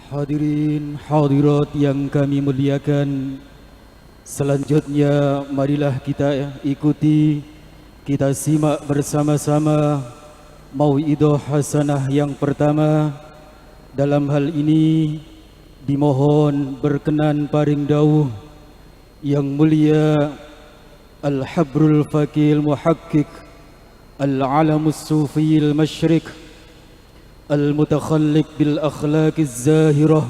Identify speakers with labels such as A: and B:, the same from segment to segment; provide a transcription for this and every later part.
A: Hadirin hadirat yang kami muliakan, selanjutnya marilah kita ikuti, kita simak bersama-sama mau'idah hasanah yang pertama. Dalam hal ini dimohon berkenan paring dawuh yang mulia Al-Habrul Faqih Muhakkik Al-Alamus Sufi Al-Masyrik المتخلق بالأخلاق الزاهرة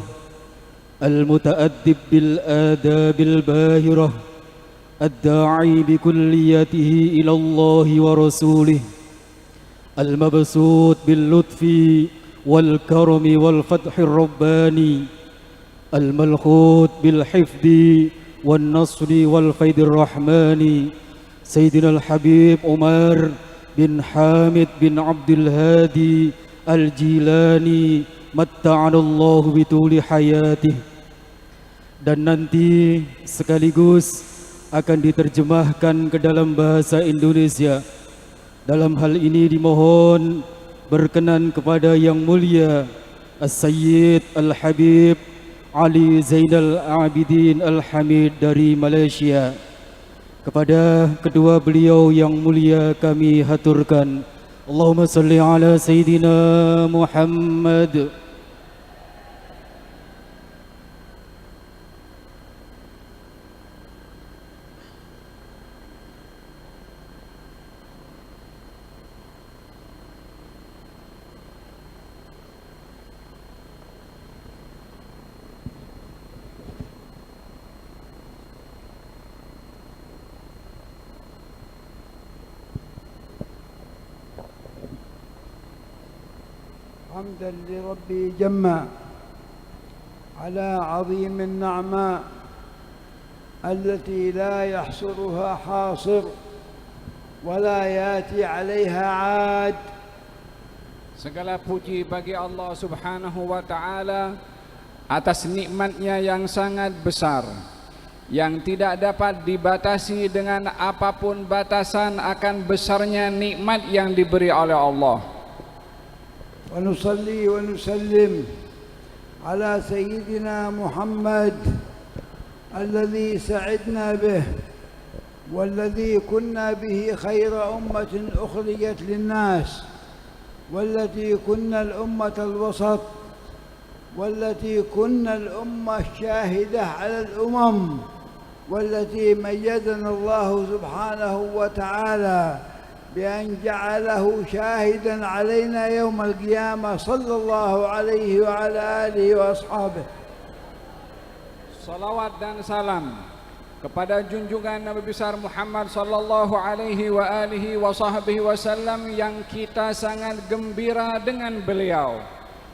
A: المتأدب بالآداب الباهرة الداعي بكليته إلى الله ورسوله المبسوط باللطف والكرم والفتح الرباني الملخوط بالحفظ والنصر والفيض الرحماني سيدنا الحبيب عمر بن حامد بن عبد الهادي Al-Jilani matta'anallahu bituli hayatih, dan nanti sekaligus akan diterjemahkan ke dalam bahasa Indonesia. Dalam hal ini dimohon berkenan kepada yang mulia As-Sayyid Al-Habib Ali Zainal Abidin Al-Hamid dari Malaysia. Kepada kedua beliau yang mulia kami haturkan Allahumma salli ala Sayyidina Muhammad.
B: حمدا لربي جمّا على عظيم النعماء التي لا يحصرها حاصر ولا ياتي عليها عاد.
C: Segala puji bagi Allah Subhanahu wa Ta'ala atas nikmatnya yang sangat besar, yang tidak dapat dibatasi dengan apapun batasan akan besarnya nikmat yang diberi oleh Allah.
B: ونصلي ونسلم على سيدنا محمد الذي سعدنا به والذي كنا به خير أمة أخرجت للناس، والتي كنا الأمة الوسط، والتي كنا الأمة الشاهدة على الأمم، والتي ميزنا الله سبحانه وتعالى بأن جعله شاهدا علينا يوم القيامة صلى الله عليه وعلى آله وأصحابه.
C: Salawat dan salam kepada junjungan Nabi besar Muhammad sallallahu alaihi wa alihi wa sahbihi wasallam, yang kita sangat gembira dengan beliau,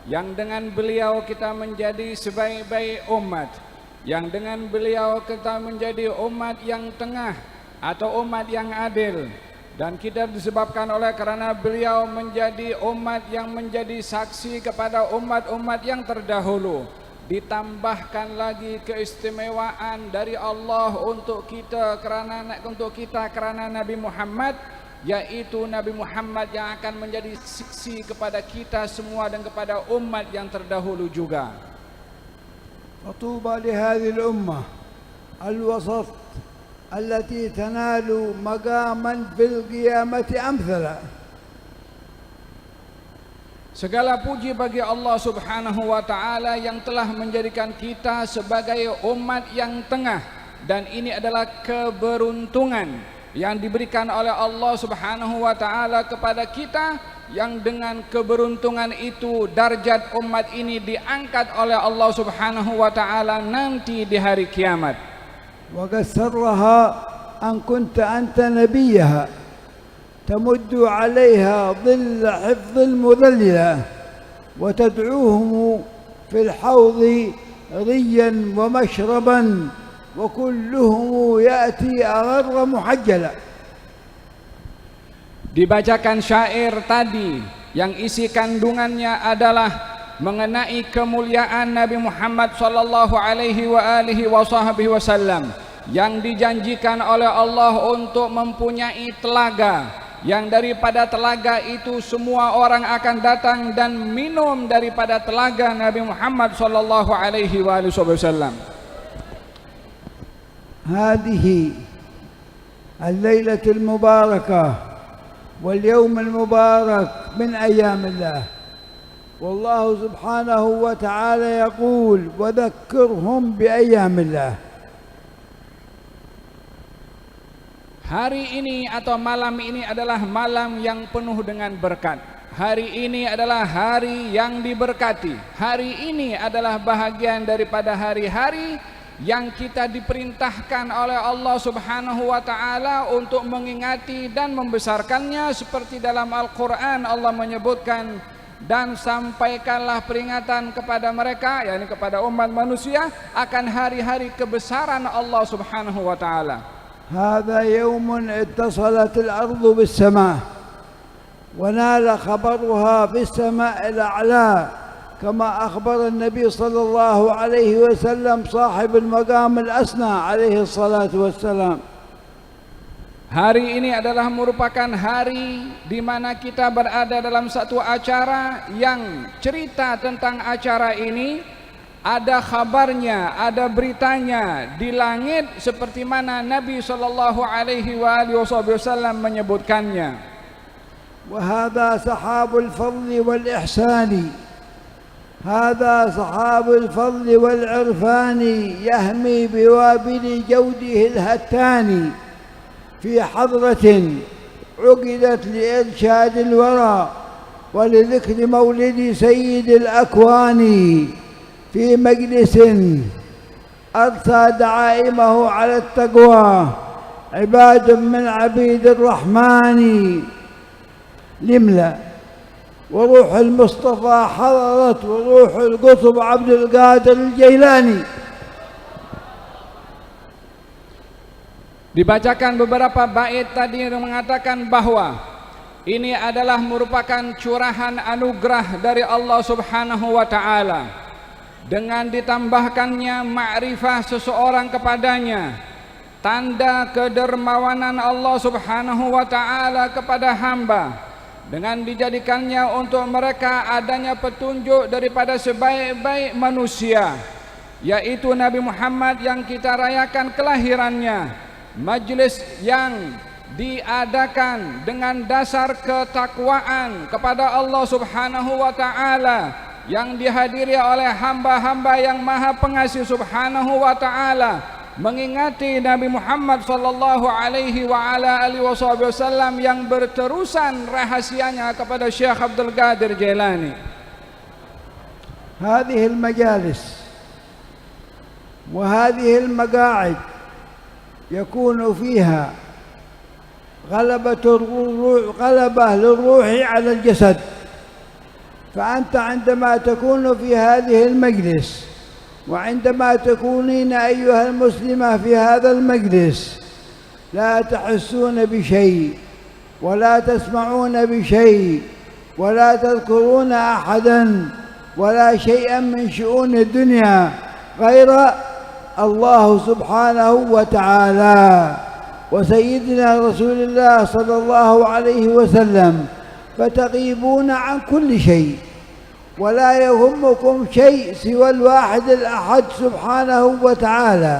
C: yang dengan beliau kita menjadi sebaik-baik umat, yang dengan beliau kita menjadi umat yang tengah atau umat yang adil. Dan kita disebabkan oleh karena beliau menjadi umat yang menjadi saksi kepada umat-umat yang terdahulu. Ditambahkan lagi keistimewaan dari Allah untuk kita kerana Nabi Muhammad, yaitu Nabi Muhammad yang akan menjadi saksi kepada kita semua dan kepada umat yang terdahulu juga.
B: Fatuba li hadhihi al-ummah al-wasat التي تنال مقاما في القيامة أمثلا.
C: Segala puji bagi Allah Subhanahu wa Ta'ala yang telah menjadikan kita sebagai umat yang tengah, dan ini adalah keberuntungan yang diberikan oleh Allah Subhanahu wa Ta'ala kepada kita, yang dengan keberuntungan itu darjat umat ini diangkat oleh Allah Subhanahu wa Ta'ala nanti di hari kiamat.
B: وقد سرها أن كنت أنت نبيها تمد عليها ظل حفظ المذللة وتدعوهم في الحوض ريا ومشربا وكلهم يأتي أغر محجلا.
C: Dibacakan syair tadi yang isi kandungannya adalah mengenai kemuliaan Nabi Muhammad sallallahu alaihi wasallam yang dijanjikan oleh Allah untuk mempunyai telaga yang daripada telaga itu semua orang akan datang dan minum daripada telaga Nabi Muhammad sallallahu alaihi wasallam.
B: هذه الليلة المباركة واليوم المبارك من أيام الله، والله سبحانه وتعالى يقول وذكرهم بأيام الله.
C: Hari ini atau malam ini adalah malam yang penuh dengan berkat. Hari ini adalah hari yang diberkati. Hari ini adalah bahagian daripada hari-hari yang kita diperintahkan oleh Allah Subhanahu wa taala untuk mengingati dan membesarkannya, seperti dalam Al-Qur'an Allah menyebutkan, dan sampaikanlah peringatan kepada mereka, yakni kepada umat manusia, akan hari-hari kebesaran Allah Subhanahu wa taala.
B: هذا يوم اتصلت الأرض بالسماء ونال خبرها في السماء الأعلى، كما أخبر النبي صلى الله عليه وسلم صاحب المقام الأسنى عليه الصلاة والسلام.
C: Hari ini adalah merupakan hari di mana kita berada dalam satu acara yang cerita tentang acara ini ada khabarnya, ada beritanya di langit, seperti mana Nabi sallallahu alaihi wasallam menyebutkannya.
B: وهذا سحاب الفضل والإحسان، هذا سحاب الفضل والعرفان، يهمي بوابل جوده الهتان، في حضرة عقدت لإرشاد الورى ولذكر مولد سيد الأكوان، في مجلس أرسى دعائمه على التقوى، عباد من عبيد الرحمن، لملا وروح المصطفى حضرت وروح القطب عبد القادر الجيلاني.
C: Dibacakan beberapa bait tadi yang mengatakan bahwa ini adalah merupakan curahan anugerah dari Allah Subhanahu wa taala, dengan ditambahkannya ma'rifah seseorang kepadanya, tanda kedermawanan Allah Subhanahu wa taala kepada hamba, dengan dijadikannya untuk mereka adanya petunjuk daripada sebaik-baik manusia, yaitu Nabi Muhammad yang kita rayakan kelahirannya. Majlis yang diadakan dengan dasar ketakwaan kepada Allah Subhanahu wa taala, yang dihadiri oleh hamba-hamba yang maha pengasih Subhanahu wa ta'ala, mengingati Nabi Muhammad sallallahu alaihi wasallam yang berterusan rahasianya kepada Syekh Abdul Qadir Jailani.
B: هذه المجالس وهذه المقاعد يكون فيها غلبة للروح على الجسد، فأنت عندما تكون في هذه المجلس وعندما تكونين أيها المسلمة في هذا المجلس لا تحسون بشيء ولا تسمعون بشيء ولا تذكرون أحدا ولا شيئا من شؤون الدنيا غير الله سبحانه وتعالى وسيدنا رسول الله صلى الله عليه وسلم، فتغيبون عن كل شيء ولا يهمكم شيء سوى الواحد الأحد سبحانه وتعالى،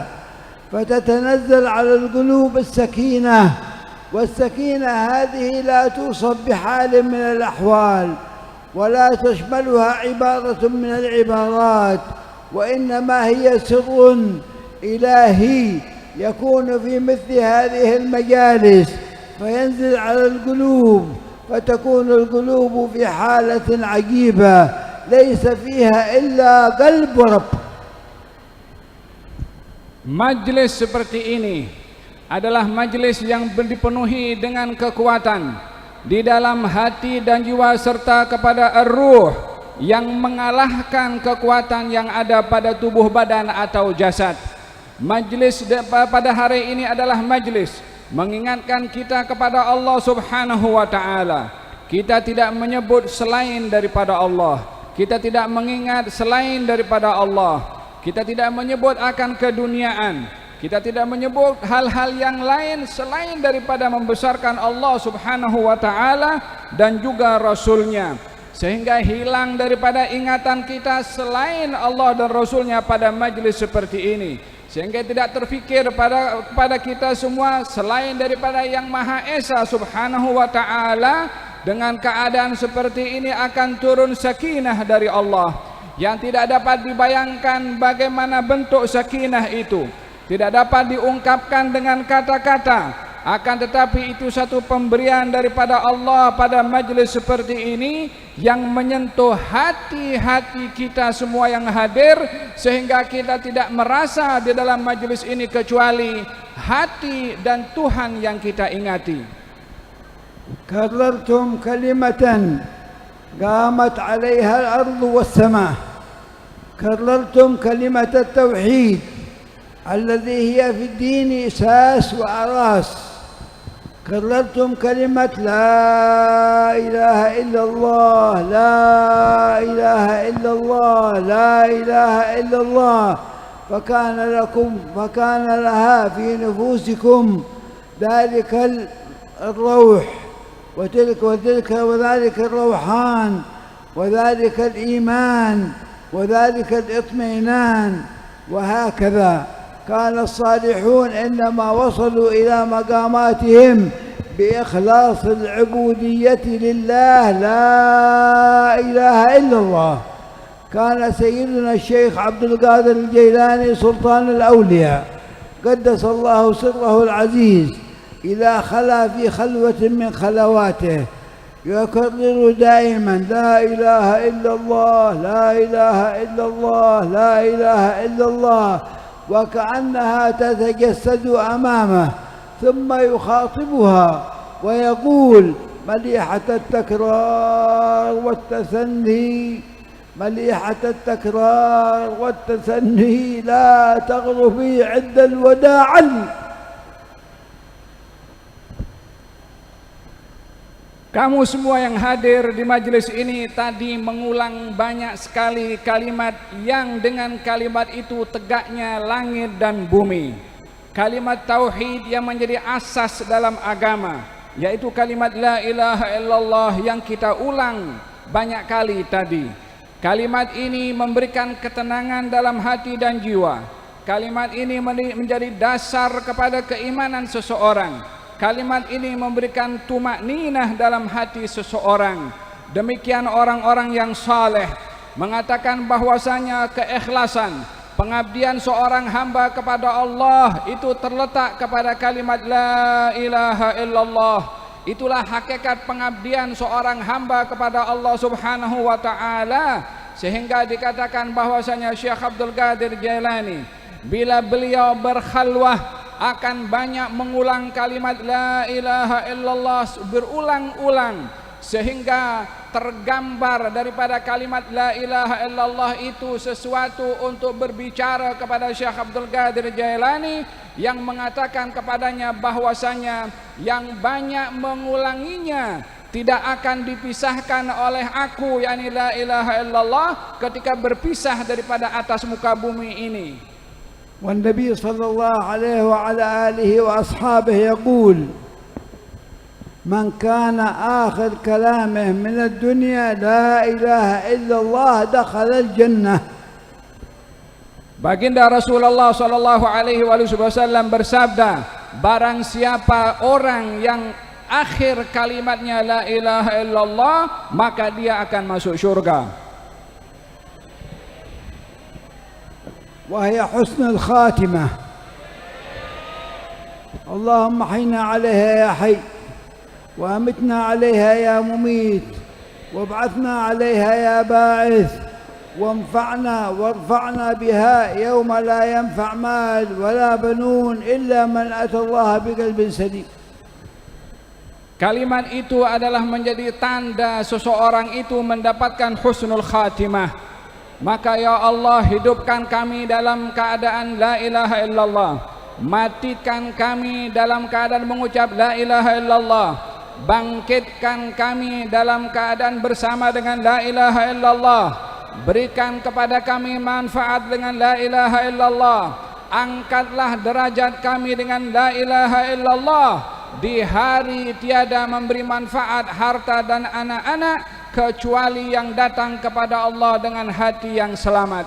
B: فتتنزل على القلوب السكينة، والسكينة هذه لا توصف بحال من الأحوال ولا تشملها عبارة من العبارات، وإنما هي سر إلهي يكون في مثل هذه المجالس فينزل على القلوب، فتكون القلوب في حالة عجيبة ليس فيها إلا قلب ورب.
C: Majlis seperti ini adalah majlis yang dipenuhi dengan kekuatan di dalam hati dan jiwa serta kepada ar-ruh yang mengalahkan kekuatan yang ada pada tubuh badan atau jasad. Majlis pada hari ini adalah majlis mengingatkan kita kepada Allah Subhanahu wa ta'ala. Kita tidak menyebut selain daripada Allah, kita tidak mengingat selain daripada Allah, kita tidak menyebut akan keduniaan, Kita tidak menyebut hal-hal yang lain selain daripada membesarkan Allah Subhanahu wa taala dan juga Rasulnya, sehingga hilang daripada ingatan kita selain Allah dan Rasulnya pada majlis seperti ini, sehingga tidak terfikir pada kita semua selain daripada Yang Maha Esa Subhanahu wa taala. Dengan keadaan seperti ini akan turun sakinah dari Allah yang tidak dapat dibayangkan bagaimana bentuk sakinah itu, tidak dapat diungkapkan dengan kata-kata, akan tetapi itu satu pemberian daripada Allah pada majlis seperti ini yang menyentuh hati-hati kita semua yang hadir, sehingga kita tidak merasa di dalam majlis ini kecuali hati dan Tuhan yang kita ingati.
B: كررتم كلمة قامت عليها الأرض والسماء، كررتم كلمة التوحيد الذي هي في الدين أساس وأراس، كررتم كلمة لا إله إلا الله، لا إله إلا الله، لا إله إلا الله، فكان لها في نفوسكم ذلك الروح وذلك الروحان وذلك الإيمان وذلك الاطمئنان. وهكذا كان الصالحون إنما وصلوا إلى مقاماتهم بإخلاص العبودية لله، لا إله إلا الله. كان سيدنا الشيخ عبد القادر الجيلاني سلطان الأولياء قدس الله سره العزيز إذا خلا في خلوة من خلواته يكرر دائما لا إله إلا الله، لا إله إلا الله، لا إله إلا الله، وكأنها تتجسد أمامه ثم يخاطبها ويقول مليحة التكرار والتثني، مليحة التكرار والتثني، لا تغرفي عند الوداع.
C: Kamu semua yang hadir di majelis ini tadi mengulang banyak sekali kalimat yang dengan kalimat itu tegaknya langit dan bumi. Kalimat tauhid yang menjadi asas dalam agama, yaitu kalimat la ilaha illallah yang kita ulang banyak kali tadi. Kalimat ini memberikan ketenangan dalam hati dan jiwa. Kalimat ini menjadi dasar kepada keimanan seseorang. Kalimat ini memberikan tumakninah dalam hati seseorang. Demikian orang-orang yang saleh mengatakan bahwasanya keikhlasan pengabdian seorang hamba kepada Allah itu terletak kepada kalimat la ilaha illallah. Itulah hakikat pengabdian seorang hamba kepada Allah Subhanahu wa taala, sehingga dikatakan bahwasanya Syekh Abdul Qadir Jailani bila beliau berkhalwah akan banyak mengulang kalimat la ilaha illallah berulang-ulang, sehingga tergambar daripada kalimat la ilaha illallah itu sesuatu untuk berbicara kepada Syekh Abdul Qadir Jailani yang mengatakan kepadanya bahwasanya yang banyak mengulanginya tidak akan dipisahkan oleh aku, yakni la ilaha illallah, ketika berpisah daripada atas muka bumi ini.
B: والنبي صلى الله عليه وعلى آله وأصحابه يقول من كان آخر كلامه من الدنيا لا إله إلا الله دخل الجنة.
C: Baginda Rasulullah sallallahu alaihi wasallam bersabda, barang siapa orang yang akhir kalimatnya la ilaha illallah, maka dia akan masuk syurga.
B: وهي حسن الخاتمة. اللهم حينا عليها يا حي، وأمتنا عليها يا مميت، وابعثنا عليها يا باعث، وانفعنا وارفعنا بها يوم لا ينفع مال ولا بنون إلا من أتى الله بقلب سليم.
C: Kalimat itu adalah menjadi tanda seseorang itu mendapatkan husnul khatimah. Maka ya Allah, hidupkan kami dalam keadaan la ilaha illallah, matikan kami dalam keadaan mengucap la ilaha illallah, bangkitkan kami dalam keadaan bersama dengan la ilaha illallah, berikan kepada kami manfaat dengan la ilaha illallah, angkatlah derajat kami dengan la ilaha illallah. Di hari tiada memberi manfaat harta dan anak-anak kecuali yang datang kepada Allah dengan hati yang selamat.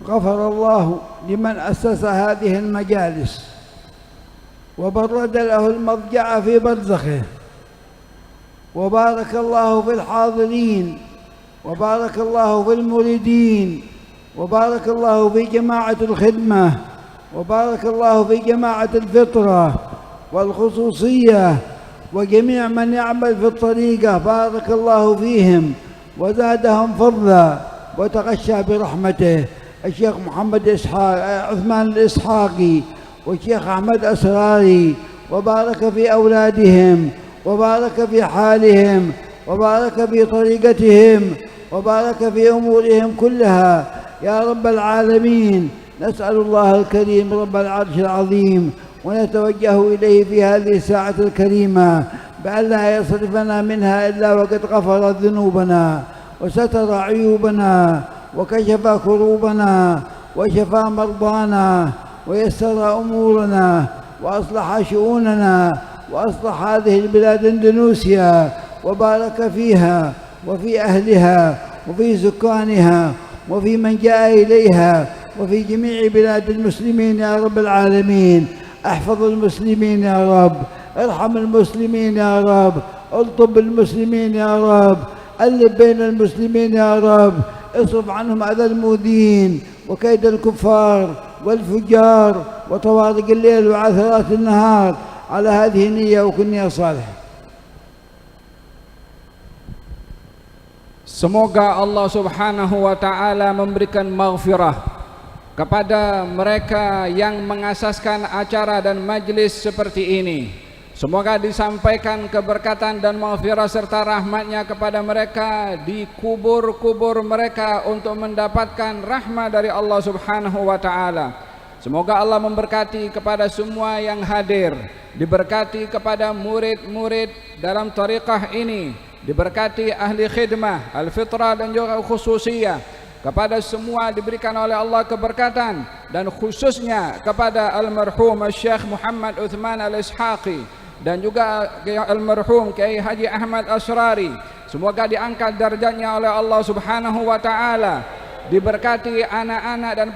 B: غفر الله لمن أسس هذه المجالس وبرد له المضجع في برزخه، وبارك الله في الحاضرين، وبارك الله في المريدين، وبارك الله في جماعة الخدمة، وبارك الله في جماعة الفطرة والخصوصية وجميع من يعمل في الطريقة، بارك الله فيهم وزادهم فضلا وتغشى برحمته. الشيخ محمد عثمان الإسحاقي والشيخ أحمد أسراري، وبارك في أولادهم، وبارك في حالهم، وبارك في طريقتهم، وبارك في أمورهم كلها يا رب العالمين. نسأل الله الكريم رب العرش العظيم ونتوجه إليه في هذه الساعة الكريمة بأن لا يصرفنا منها إلا وقد غفر ذنوبنا وستر عيوبنا وكشف كروبنا وشفى مرضانا ويسر أمورنا وأصلح شؤوننا وأصلح هذه البلاد اندونيسيا وبارك فيها وفي أهلها وفي سكانها وفي من جاء إليها وفي جميع بلاد المسلمين يا رب العالمين. احفظ المسلمين يا رب، ارحم المسلمين يا رب، الطب المسلمين يا رب، ألف بين المسلمين يا رب، اصرف عنهم أذى المؤذين وكيد الكفار والفجار وطوارق الليل وعثرات النهار. على هذه النية وكن نية صالحة.
C: Semoga Allah Subhanahu wa taala memberikan maghfirah kepada mereka yang mengasaskan acara dan majlis seperti ini. Semoga disampaikan keberkatan dan maghfirah serta rahmatnya kepada mereka di kubur-kubur mereka untuk mendapatkan rahmat dari Allah Subhanahu wa ta'ala. Semoga Allah memberkati kepada semua yang hadir, diberkati kepada murid-murid dalam tariqah ini, diberkati ahli khidmah, al-fitrah dan juga khususiyah. Kepada semua diberikan oleh Allah keberkatan, dan khususnya kepada almarhum Syekh Muhammad Uthman al-Ishaqi dan juga almarhum Kiai Haji Ahmad Asrari. Semoga diangkat darjatnya oleh Allah Subhanahu wa taala, diberkati anak-anak dan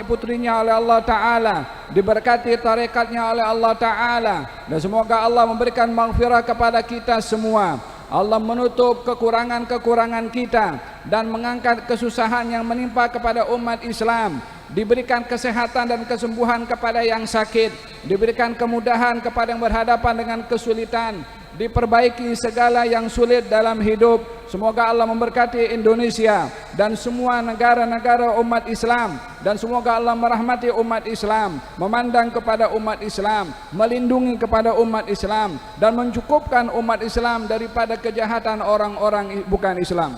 C: putrinya oleh Allah taala, diberkati tarekatnya oleh Allah taala, dan semoga Allah memberikan maghfirah kepada kita semua. Allah menutup kekurangan-kekurangan kita dan mengangkat kesusahan yang menimpa kepada umat Islam. Diberikan kesehatan dan kesembuhan kepada yang sakit, diberikan kemudahan kepada yang berhadapan dengan kesulitan, diperbaiki segala yang sulit dalam hidup. Semoga Allah memberkati Indonesia dan semua negara-negara umat Islam, dan semoga Allah merahmati umat Islam, memandang kepada umat Islam, melindungi kepada umat Islam, dan mencukupkan umat Islam daripada kejahatan orang-orang bukan Islam.